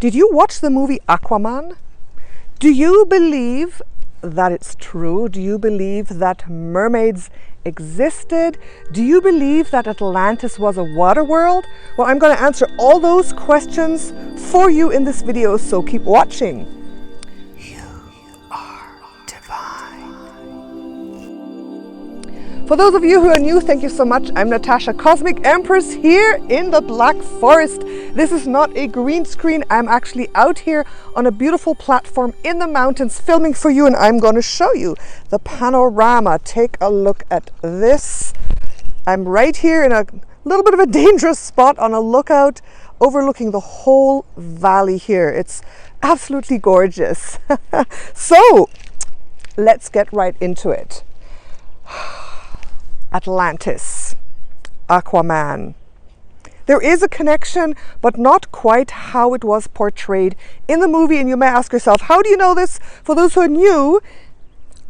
Did you watch the movie Aquaman? Do you believe that it's true? Do you believe that mermaids existed? Do you believe that Atlantis was a water world? Well, I'm going to answer all those questions for you in this video, so keep watching. You are divine. For those of you who are new, thank you so much. I'm Natasha, Cosmic Empress, here in the Black Forest. This is not a green screen. I'm actually out here on a beautiful platform in the mountains filming for you, and I'm going to show you the panorama. Take a look at this. I'm right here in a little bit of a dangerous spot on a lookout overlooking the whole valley here. It's absolutely gorgeous. So let's get right into it. Atlantis, Aquaman. There is a connection, but not quite how it was portrayed in the movie. And you may ask yourself, how do you know this? For those who are new,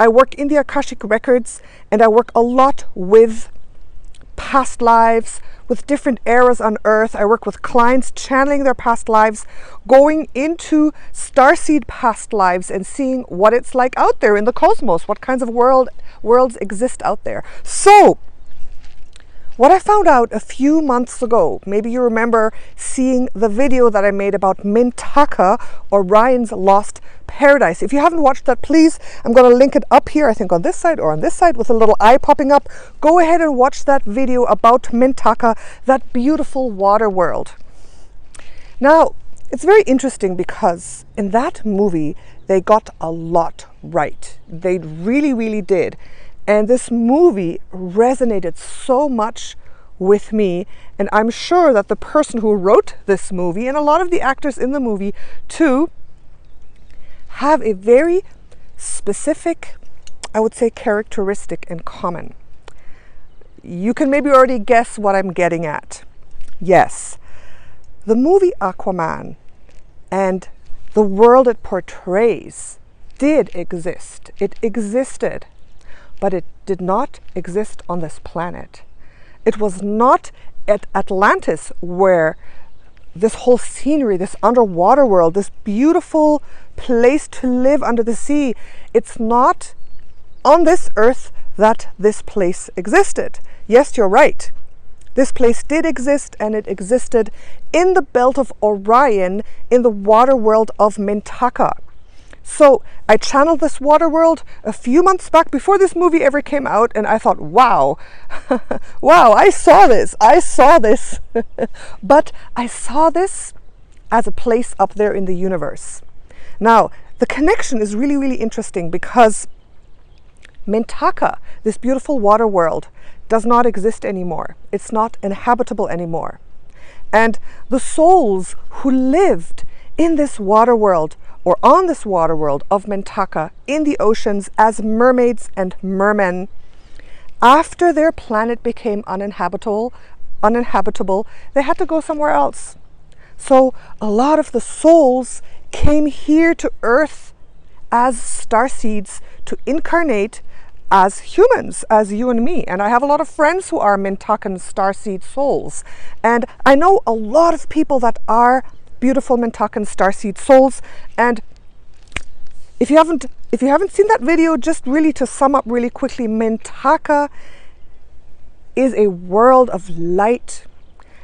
I work in the Akashic Records, and I work a lot with past lives, with different eras on Earth. I work with clients channeling their past lives, going into Starseed past lives and seeing what it's like out there in the cosmos, what kinds of worlds exist out there. So what I found out a few months ago, maybe you remember seeing the video that I made about Mintaka, Orion's Lost Paradise. If you haven't watched that, please, I'm going to link it up here, I think on this side or on this side with a little eye popping up. Go ahead and watch that video about Mintaka, that beautiful water world. Now, it's very interesting because in that movie, they got a lot right. They really, really did. And this movie resonated so much with me. And I'm sure that the person who wrote this movie, and a lot of the actors in the movie too, have a very specific, I would say, characteristic in common. You can maybe already guess what I'm getting at. Yes, the movie Aquaman and the world it portrays did exist. It existed. But it did not exist on this planet. It was not at Atlantis where this whole scenery, this underwater world, this beautiful place to live under the sea, it's not on this earth that this place existed. Yes, you're right. This place did exist, and it existed in the belt of Orion in the water world of Mintaka. So I channeled this water world a few months back before this movie ever came out, and I thought, wow, wow, I saw this. But I saw this as a place up there in the universe. Now, the connection is really, really interesting because Mintaka, this beautiful water world, does not exist anymore. It's not inhabitable anymore. And the souls who lived in this water world or on this water world of Mintaka in the oceans as mermaids and mermen, after their planet became uninhabitable, they had to go somewhere else. So a lot of the souls came here to Earth as starseeds to incarnate as humans, as you and me. And I have a lot of friends who are Mintakan starseed souls. And I know a lot of people that are beautiful Mintakan starseed souls. And if you haven't seen that video, just really to sum up really quickly, Mintaka is a world of light.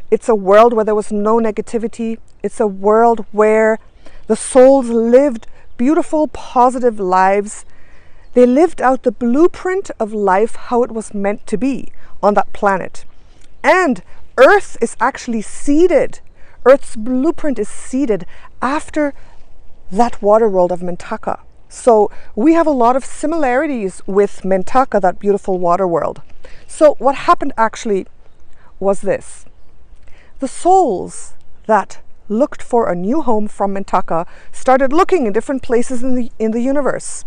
It's a world where there was no negativity. It's a world where the souls lived beautiful, positive lives. They lived out the blueprint of life, how it was meant to be on that planet. And Earth is actually seeded. Earth's blueprint is seeded after that water world of Mintaka. So we have a lot of similarities with Mintaka, that beautiful water world. So what happened actually was this. The souls that looked for a new home from Mintaka started looking in different places in the universe.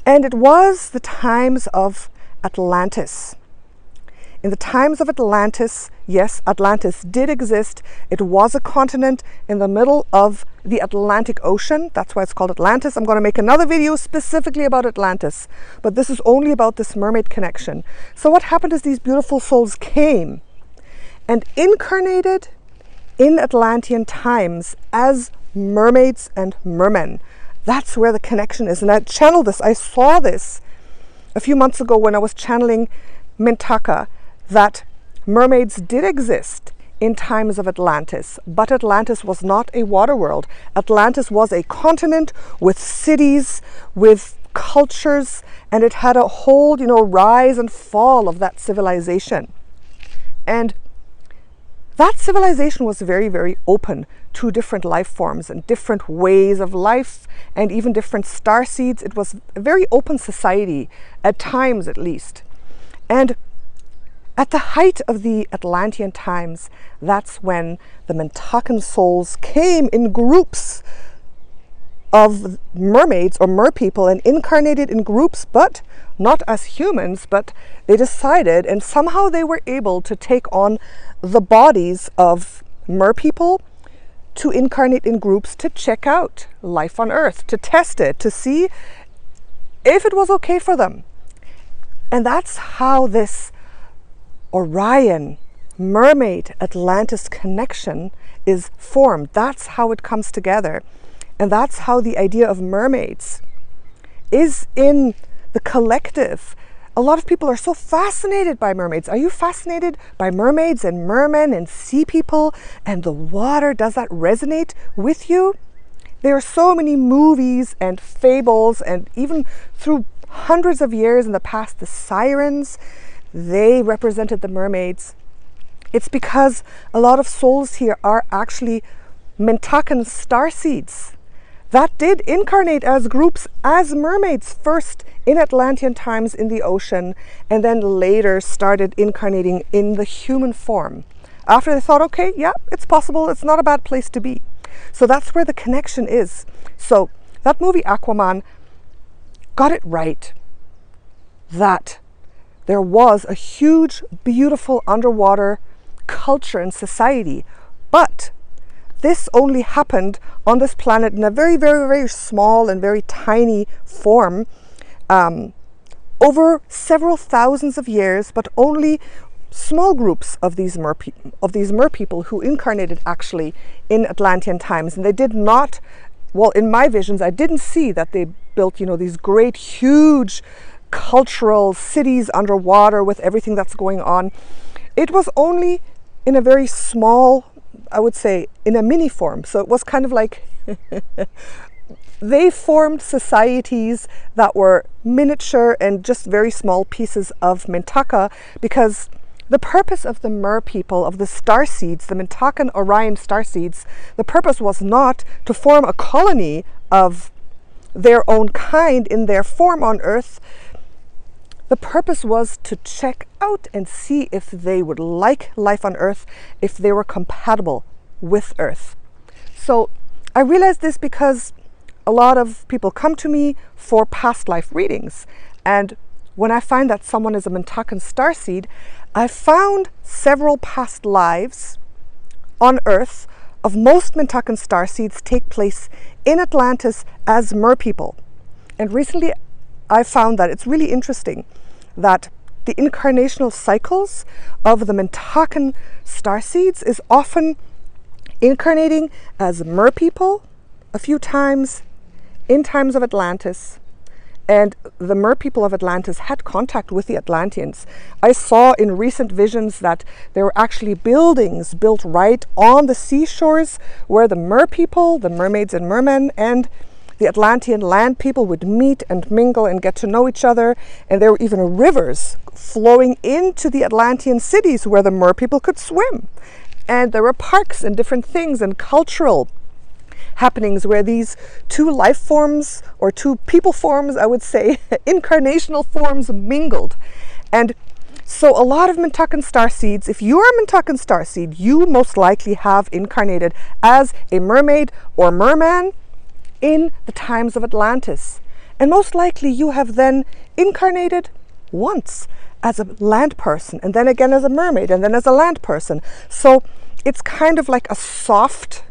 And it was the times of Atlantis. In the times of Atlantis, yes, Atlantis did exist. It was a continent in the middle of the Atlantic Ocean. That's why it's called Atlantis. I'm going to make another video specifically about Atlantis, but this is only about this mermaid connection. So what happened is these beautiful souls came and incarnated in Atlantean times as mermaids and mermen. That's where the connection is. And I channeled this. I saw this a few months ago when I was channeling Mintaka, that mermaids did exist in times of Atlantis, but Atlantis was not a water world. Atlantis was a continent with cities, with cultures, and it had a whole, rise and fall of that civilization. And that civilization was very, very open to different life forms and different ways of life, and even different starseeds. It was a very open society, at times at least. And at the height of the Atlantean times, that's when the Mintakan souls came in groups of mermaids or merpeople and incarnated in groups, but not as humans, but they decided, and somehow they were able to take on the bodies of merpeople to incarnate in groups to check out life on Earth, to test it, to see if it was okay for them. And that's how this Orion Mermaid Atlantis connection is formed. That's how it comes together. And that's how the idea of mermaids is in the collective. A lot of people are so fascinated by mermaids. Are you fascinated by mermaids and mermen and sea people and the water? Does that resonate with you? There are so many movies and fables, and even through hundreds of years in the past, the sirens, they represented the mermaids. It's because a lot of souls here are actually Mintakan starseeds that did incarnate as groups, as mermaids, first in Atlantean times in the ocean, and then later started incarnating in the human form. After they thought, okay, yeah, it's possible, it's not a bad place to be. So that's where the connection is. So that movie Aquaman got it right, that there was a huge, beautiful underwater culture and society, but this only happened on this planet in a very, very, very small and very tiny form over several thousands of years, but only small groups of these merpeople who incarnated actually in Atlantean times. And they did not, well, in my visions, I didn't see that they built, these great, huge cultural cities underwater with everything that's going on. It was only in a very small, I would say, in a mini form. So it was kind of like they formed societies that were miniature and just very small pieces of Mintaka, because the purpose of the merpeople, of the starseeds, the Mintakan Orion starseeds, the purpose was not to form a colony of their own kind in their form on Earth. The purpose was to check out and see if they would like life on Earth, if they were compatible with Earth. So I realized this because a lot of people come to me for past life readings. And when I find that someone is a Mintakan starseed, I found several past lives on Earth of most Mintakan starseeds take place in Atlantis as merpeople. And recently I found that it's really interesting that the incarnational cycles of the Mintakan starseeds is often incarnating as merpeople a few times in times of Atlantis. And the merpeople of Atlantis had contact with the Atlanteans. I saw in recent visions that there were actually buildings built right on the seashores where the merpeople, the mermaids and mermen, and the Atlantean land people would meet and mingle and get to know each other. And there were even rivers flowing into the Atlantean cities where the merpeople could swim. And there were parks and different things and cultural happenings where these two life forms, or two people forms, I would say, incarnational forms mingled. And so a lot of Mintakan starseeds, if you are a Mintakan starseed, you most likely have incarnated as a mermaid or merman in the times of Atlantis. And most likely you have then incarnated once as a land person, and then again as a mermaid, and then as a land person. So it's kind of like a soft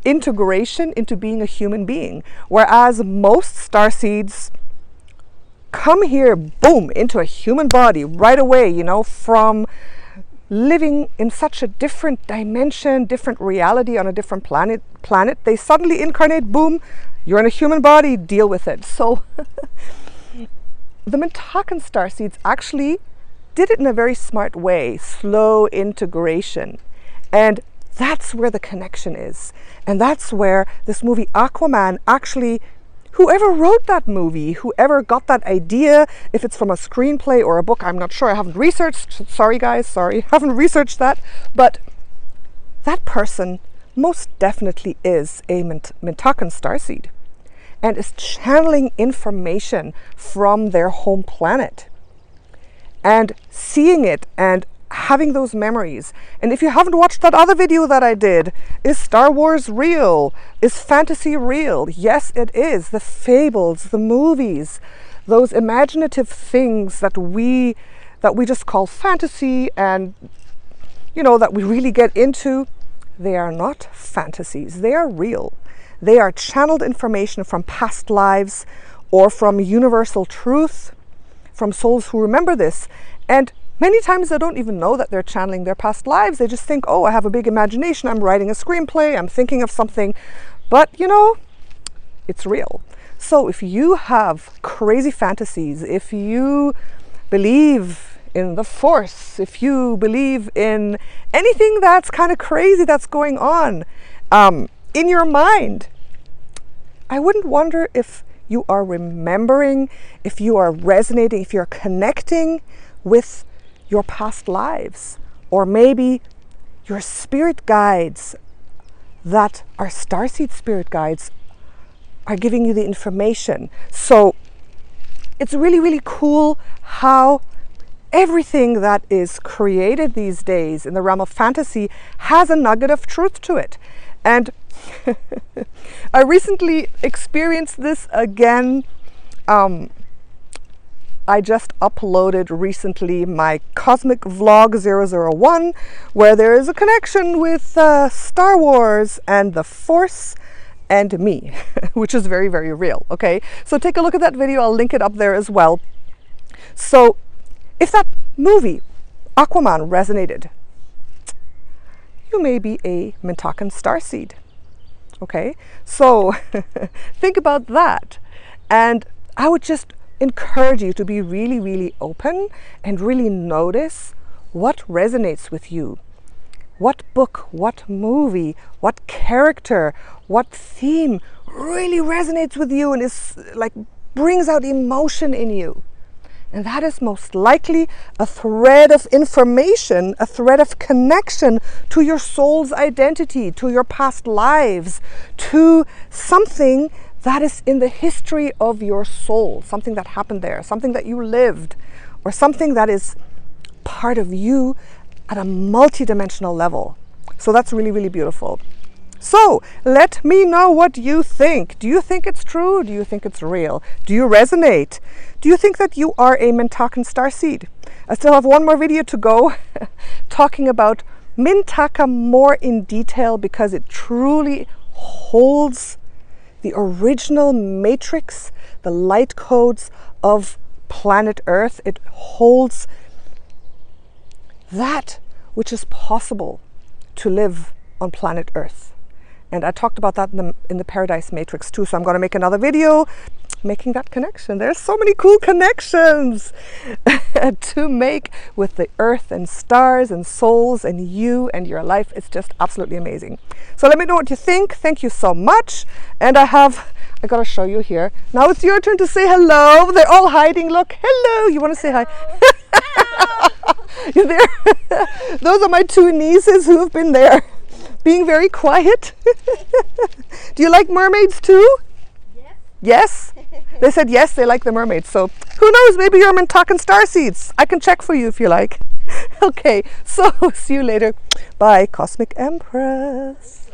integration into being a human being, whereas most starseeds come here, boom, into a human body right away, from living in such a different dimension, different reality on a different planet, they suddenly incarnate, boom, you're in a human body, deal with it. So the Mintakan starseeds actually did it in a very smart way, slow integration. And that's where the connection is. And that's where this movie Aquaman actually, whoever wrote that movie, whoever got that idea, if it's from a screenplay or a book, I'm not sure, I haven't researched, sorry guys, sorry, haven't researched that, but that person most definitely is a Mintakan starseed and is channeling information from their home planet and seeing it and having those memories. And if you haven't watched that other video that I did, is Star Wars real? Is fantasy real? Yes, it is. The fables, the movies, those imaginative things that we just call fantasy and, you know, that we really get into, they are not fantasies. They are real. They are channeled information from past lives or from universal truth, from souls who remember this. And many times they don't even know that they're channeling their past lives. They just think, oh, I have a big imagination, I'm writing a screenplay, I'm thinking of something. But, you know, it's real. So if you have crazy fantasies, if you believe in the Force, if you believe in anything that's kind of crazy that's going on in your mind, I wouldn't wonder if you are remembering, if you are resonating, if you're connecting with your past lives, or maybe your spirit guides that are starseed spirit guides are giving you the information. So it's really, really cool how everything that is created these days in the realm of fantasy has a nugget of truth to it. And I recently experienced this again. I just uploaded recently my Cosmic Vlog 001, where there is a connection with Star Wars and the Force and me, which is very, very real, okay? So take a look at that video, I'll link it up there as well. So if that movie, Aquaman, resonated, you may be a Mintakan starseed, okay? So think about that. And I would just encourage you to be really, really open and really notice what resonates with you. What book, what movie, what character, what theme really resonates with you and is like brings out emotion in you. And that is most likely a thread of information, a thread of connection to your soul's identity, to your past lives, to something that is in the history of your soul, something that happened there, something that you lived, or something that is part of you at a multidimensional level. So that's really, really beautiful. So let me know what you think. Do you think it's true? Do you think it's real? Do you resonate? Do you think that you are a Mintakan starseed? I still have one more video to go talking about Mintaka more in detail, because it truly holds the original matrix, the light codes of planet Earth. It holds that which is possible to live on planet Earth. And I talked about that in the Paradise Matrix too. So I'm going to make another video making that connection. There's so many cool connections to make with the earth and stars and souls and you and your life. It's just absolutely amazing. So let me know what you think. Thank you so much. And I got to show you here. Now it's your turn to say hello. They're all hiding. Look, hello. You want to say hi? You're there. Those are my two nieces who have been there, being very quiet. Do you like mermaids too? Yes. Yes? They said yes, they like the mermaids. So who knows, maybe you're Mintakan starseeds. I can check for you if you like. Okay, so see you later. Bye, Cosmic Empress.